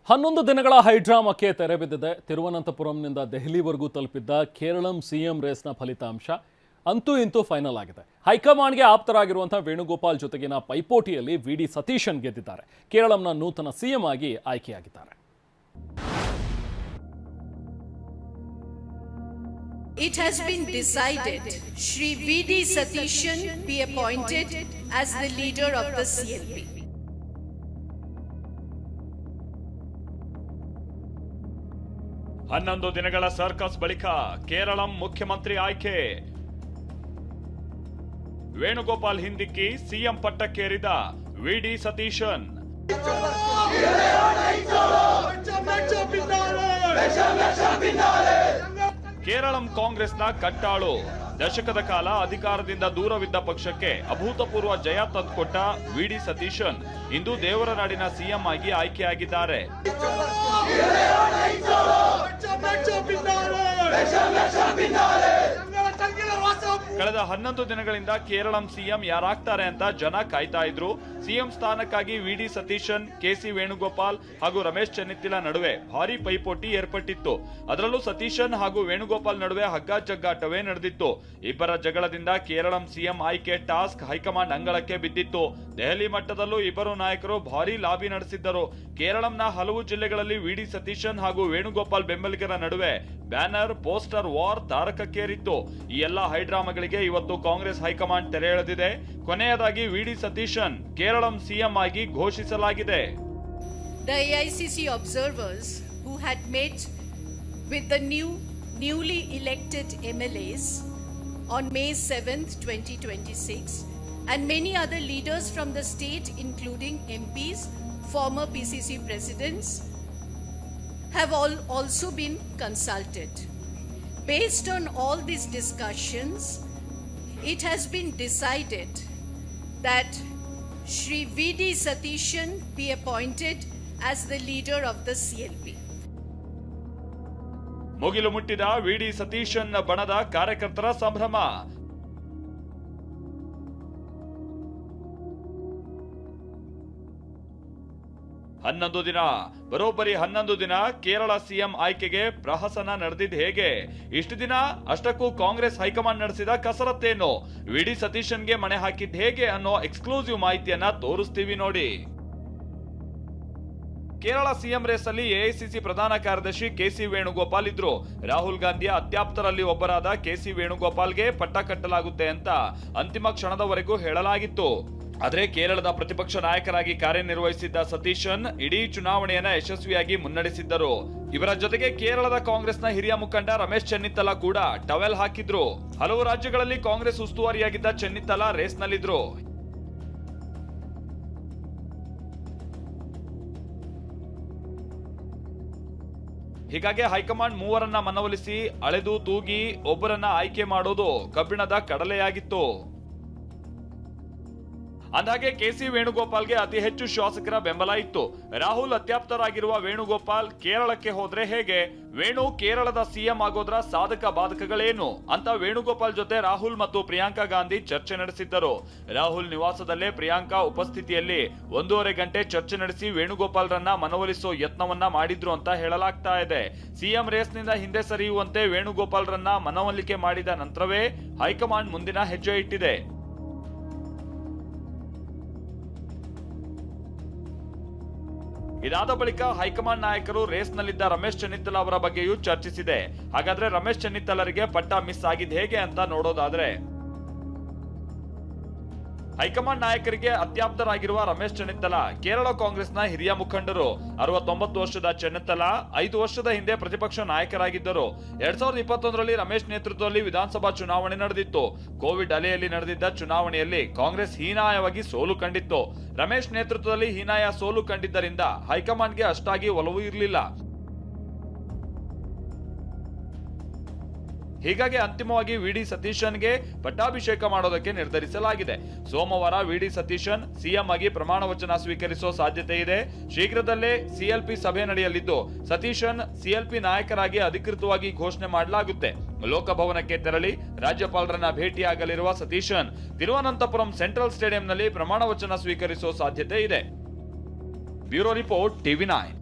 11 ದಿನಗಳ ಹೈಡ್ರಾಮಕ್ಕೆ ತೆರೆ ಬಿದ್ದಿದೆ. ತಿರುವನಂತಪುರಂನಿಂದ ದೆಹಲಿವರೆಗೂ ತಲುಪಿದ್ದ ಕೇರಳಂ ಸಿಎಂ ರೇಸ್ನ ಫಲಿತಾಂಶ ಅಂತೂ ಇಂತೂ ಫೈನಲ್ ಆಗಿದೆ. ಹೈಕಮಾಂಡ್ಗೆ ಆಪ್ತರಾಗಿರುವಂತಹ ವೇಣುಗೋಪಾಲ್ ಜೊತೆಗಿನ ಪೈಪೋಟಿಯಲ್ಲಿ ವಿಡಿ ಸತೀಶನ್ ಗೆದ್ದಿದ್ದಾರೆ. ಕೇರಳಂನ ನೂತನ ಸಿಎಂ ಆಗಿ ಆಯ್ಕೆಯಾಗಿದ್ದಾರೆ. It has been decided Shri V.D. Satishan be appointed as the leader of the CLP. ಹನ್ನೊಂದು ದಿನಗಳ ಸರ್ಕಸ್ ಬಳಿಕ ಕೇರಳಂ ಮುಖ್ಯಮಂತ್ರಿ ಆಯ್ಕೆ. ವೇಣುಗೋಪಾಲ್ ಹಿಂದಿಕ್ಕಿ ಸಿಎಂ ಪಟ್ಟಕ್ಕೇರಿದ ವಿಡಿ ಸತೀಶನ್. ಕೇರಳಂ ಕಾಂಗ್ರೆಸ್ನ ಕಟ್ಟಾಳು. ದಶಕದ ಕಾಲ ಅಧಿಕಾರದಿಂದ ದೂರವಿದ್ದ ಪಕ್ಷಕ್ಕೆ ಅಭೂತಪೂರ್ವ ಜಯ ತಂದುಕೊಟ್ಟ ವಿಡಿ ಸತೀಶನ್ ಇಂದು ದೇವರ ನಾಡಿನ ಸಿಎಂ ಆಗಿ ಆಯ್ಕೆಯಾಗಿದ್ದಾರೆ. ಕಳೆದ 11 ದಿನಗಳಿಂದ ಕೇರಳಂ ಸಿಎಂ ಯಾರಾಗ್ತಾರೆ ಅಂತ ಜನ ಕಾಯ್ತಾ ಇದ್ರು. ಸಿಎಂ ಸ್ಥಾನಕ್ಕಾಗಿ ವಿಡಿ ಸತೀಶನ್, ಕೆಸಿ ವೇಣುಗೋಪಾಲ್ ಹಾಗೂ ರಮೇಶ್ ಚೆನ್ನಿತ್ತಲ ನಡುವೆ ಭಾರಿ ಪೈಪೋಟಿ ಏರ್ಪಟ್ಟಿತ್ತು. ಅದರಲ್ಲೂ ಸತೀಶನ್ ಹಾಗೂ ವೇಣುಗೋಪಾಲ್ ನಡುವೆ ಹಗ್ಗ ಜಗ್ಗಾಟವೇ ನಡೆದಿತ್ತು. ಇಬ್ಬರ ಜಗಳದಿಂದ ಕೇರಳಂ ಸಿಎಂ ಆಯ್ಕೆ ಟಾಸ್ಕ್ ಹೈಕಮಾಂಡ್ ಅಂಗಳಕ್ಕೆ ಬಿದ್ದಿತ್ತು. ದೆಹಲಿ ಮಟ್ಟದಲ್ಲೂ ಇಬ್ಬರು ನಾಯಕರು ಭಾರಿ ಲಾಬಿ ನಡೆಸಿದ್ದರು. ಕೇರಳಂನ ಹಲವು ಜಿಲ್ಲೆಗಳಲ್ಲಿ ವಿಡಿ ಸತೀಶನ್ ಹಾಗೂ ವೇಣುಗೋಪಾಲ್ ಬೆಂಬಲಿಗರ ನಡುವೆ ಬ್ಯಾನರ್, ಪೋಸ್ಟರ್ ವಾರ್ ತಾರಕಕ್ಕೇರಿತ್ತು. ಈ ಎಲ್ಲ ಹೈಡ್ರಾಮಾಗಳಿಗೆ ಇವತ್ತು ಕಾಂಗ್ರೆಸ್ ಹೈಕಮಾಂಡ್ ತೆರೆ ಎಳೆದಿದೆ. ಕೊನೆಯದಾಗಿ ವಿಡಿ ಸತೀಶನ್ ಕೇರಳಂ ಸಿಎಂ ಆಗಿ ಘೋಷಿಸಲಾಗಿದೆ. The AICC observers who had met with the newly elected MLAs on May 7th, 2026 and many other leaders from the state including MPs, former PCC presidents have also been consulted. Based on all these discussions, it has been decided that Shri V.D. Satishan be appointed as the leader of the CLP. ಮುಗಿಲು ಮುಟ್ಟಿದ VD Satheesan ಬಣದ ಕಾರ್ಯಕರ್ತರ ಸಂಭ್ರಮ. ಬರೋಬ್ಬರಿ 11 ದಿನ Kerala CM ಆಯ್ಕೆಗೆ ಪ್ರಹಸನ ನಡೆದಿದ್ದು ಹೇಗೆ? ಇಷ್ಟು ದಿನ ಅಷ್ಟಕ್ಕೂ ಕಾಂಗ್ರೆಸ್ ಹೈಕಮಾಂಡ್ ನಡೆಸಿದ ಕಸರತ್ತೇನು? ವಿಡಿ ಸತೀಶನ್ಗೆ ಮಣೆ ಹಾಕಿದ್ದು ಹೇಗೆ ಅನ್ನೋ ಎಕ್ಸ್ಕ್ಲೂಸಿವ್ ಮಾಹಿತಿಯನ್ನ ತೋರಿಸ್ತೀವಿ ನೋಡಿ. ಕೇರಳ ಸಿಎಂ ರೇಸ್ ಅಲ್ಲಿ ಎಐಸಿಸಿ ಪ್ರಧಾನ ಕಾರ್ಯದರ್ಶಿ ಕೆಸಿ ವೇಣುಗೋಪಾಲ್ ಇದ್ರು. ರಾಹುಲ್ ಗಾಂಧಿಯ ಅತ್ಯಾಪ್ತರಲ್ಲಿ ಒಬ್ಬರಾದ ಕೆಸಿ ವೇಣುಗೋಪಾಲ್ಗೆ ಪಟ್ಟ ಕಟ್ಟಲಾಗುತ್ತೆ ಅಂತ ಅಂತಿಮ ಕ್ಷಣದವರೆಗೂ ಹೇಳಲಾಗಿತ್ತು. ಆದ್ರೆ ಕೇರಳದ ಪ್ರತಿಪಕ್ಷ ನಾಯಕರಾಗಿ ಕಾರ್ಯನಿರ್ವಹಿಸಿದ್ದ ಸತೀಶನ್ ಇಡೀ ಚುನಾವಣೆಯನ್ನ ಯಶಸ್ವಿಯಾಗಿ ಮುನ್ನಡೆಸಿದ್ದರು. ಇವರ ಜೊತೆಗೆ ಕೇರಳದ ಕಾಂಗ್ರೆಸ್ನ ಹಿರಿಯ ಮುಖಂಡ ರಮೇಶ್ ಚೆನ್ನಿತ್ತಲ ಕೂಡ ಟವೆಲ್ ಹಾಕಿದ್ರು. ಹಲವು ರಾಜ್ಯಗಳಲ್ಲಿ ಕಾಂಗ್ರೆಸ್ ಉಸ್ತುವಾರಿಯಾಗಿದ್ದ ಚೆನ್ನಿತ್ತಲ ರೇಸ್ನಲ್ಲಿದ್ರು. ಹೀಗಾಗಿ ಹೈಕಮಾಂಡ್ ಮೂವರನ್ನ ಮನವೊಲಿಸಿ ಅಳೆದು ತೂಗಿ ಒಬ್ಬರನ್ನ ಆಯ್ಕೆ ಮಾಡೋದು ಕಬ್ಬಿಣದ ಕಡಲೆಯಾಗಿತ್ತು. ಅಂದಾಗೆ ಕೆಸಿ ವೇಣುಗೋಪಾಲ್ಗೆ ಅತಿ ಹೆಚ್ಚು ಶಾಸಕರ ಬೆಂಬಲ ಇತ್ತು. ರಾಹುಲ್ ಅತ್ಯಾಪ್ತರಾಗಿರುವ ವೇಣುಗೋಪಾಲ್ ಕೇರಳಕ್ಕೆ ಹೋದ್ರೆ ಹೇಗೆ? ವೇಣು ಕೇರಳದ ಸಿಎಂ ಆಗೋದ್ರ ಸಾಧಕ ಬಾಧಕಗಳೇನು ಅಂತ ವೇಣುಗೋಪಾಲ್ ಜೊತೆ ರಾಹುಲ್ ಮತ್ತು ಪ್ರಿಯಾಂಕಾ ಗಾಂಧಿ ಚರ್ಚೆ ನಡೆಸಿದ್ದರು. ರಾಹುಲ್ ನಿವಾಸದಲ್ಲೇ ಪ್ರಿಯಾಂಕಾ ಉಪಸ್ಥಿತಿಯಲ್ಲಿ 1.5 ಗಂಟೆ ಚರ್ಚೆ ನಡೆಸಿ ವೇಣುಗೋಪಾಲ್ರನ್ನ ಮನವೊಲಿಸೋ ಯತ್ನವನ್ನ ಮಾಡಿದ್ರು ಅಂತ ಹೇಳಲಾಗ್ತಾ ಇದೆ. ಸಿಎಂ ರೇಸ್ನಿಂದ ಹಿಂದೆ ಸರಿಯುವಂತೆ ವೇಣುಗೋಪಾಲ್ರನ್ನ ಮನವೊಲಿಕೆ ಮಾಡಿದ ನಂತರವೇ ಹೈಕಮಾಂಡ್ ಮುಂದಿನ ಹೆಜ್ಜೆ ಇಟ್ಟಿದೆ. ಇದಾದ ಬಳಿಕ ಹೈಕಮಾಂಡ್ ನಾಯಕರು ರೇಸ್ನಲ್ಲಿದ್ದ ರಮೇಶ್ ಚೆನ್ನಿತ್ತಲ ಅವರ ಬಗ್ಗೆಯೂ ಚರ್ಚಿಸಿದೆ. ಹಾಗಾದ್ರೆ ರಮೇಶ್ ಚೆನ್ನಿತ್ತಲರಿಗೆ ಪಟ್ಟ ಮಿಸ್ ಆಗಿದ್ದು ಹೇಗೆ ಅಂತ ನೋಡೋದಾದ್ರೆ, ಹೈಕಮಾಂಡ್ ನಾಯಕರಿಗೆ ಅತ್ಯಾಪ್ತರಾಗಿರುವ ರಮೇಶ್ ಚೆನ್ನಿತ್ತಲ ಕೇರಳ ಕಾಂಗ್ರೆಸ್ನ ಹಿರಿಯ ಮುಖಂಡರು. 69 ವರ್ಷದ ಚೆನ್ನಿತ್ತಲ 5 ವರ್ಷದ ಹಿಂದೆ ಪ್ರತಿಪಕ್ಷ ನಾಯಕರಾಗಿದ್ದರು. 2021ರಲ್ಲಿ ರಮೇಶ್ ನೇತೃತ್ವದಲ್ಲಿ ವಿಧಾನಸಭಾ ಚುನಾವಣೆ ನಡೆದಿತ್ತು. ಕೋವಿಡ್ ಅಲೆಯಲ್ಲಿ ನಡೆದಿದ್ದ ಚುನಾವಣೆಯಲ್ಲಿ ಕಾಂಗ್ರೆಸ್ ಹೀನಾಯವಾಗಿ ಸೋಲು ಕಂಡಿತ್ತು. ರಮೇಶ್ ನೇತೃತ್ವದಲ್ಲಿ ಹೀನಾಯ ಸೋಲು ಕಂಡಿದ್ದರಿಂದ ಹೈಕಮಾಂಡ್ಗೆ ಅಷ್ಟಾಗಿ ಒಲವು ಇರಲಿಲ್ಲ. ಹೀಗಾಗಿ ಅಂತಿಮವಾಗಿ ವಿಡಿ ಸತೀಶನ್ಗೆ ಪಟ್ಟಾಭಿಷೇಕ ಮಾಡೋದಕ್ಕೆ ನಿರ್ಧರಿಸಲಾಗಿದೆ. ಸೋಮವಾರ ವಿಡಿ ಸತೀಶನ್ ಸಿಎಂ ಆಗಿ ಪ್ರಮಾಣ ವಚನ ಸ್ವೀಕರಿಸುವ ಸಾಧ್ಯತೆ ಇದೆ. ಶೀಘ್ರದಲ್ಲೇ ಸಿಎಲ್ಪಿ ಸಭೆ ನಡೆಯಲಿದ್ದು ಸತೀಶನ್ ಸಿಎಲ್ಪಿ ನಾಯಕರಾಗಿ ಅಧಿಕೃತವಾಗಿ ಘೋಷಣೆ ಮಾಡಲಾಗುತ್ತೆ. ಲೋಕಭವನಕ್ಕೆ ತೆರಳಿ ರಾಜ್ಯಪಾಲರನ್ನ ಭೇಟಿಯಾಗಲಿರುವ ಸತೀಶನ್ ತಿರುವನಂತಪುರಂ ಸೆಂಟ್ರಲ್ ಸ್ಟೇಡಿಯಂನಲ್ಲಿ ಪ್ರಮಾಣ ವಚನ ಸ್ವೀಕರಿಸುವ ಸಾಧ್ಯತೆ ಇದೆ. Bureau report, TV9.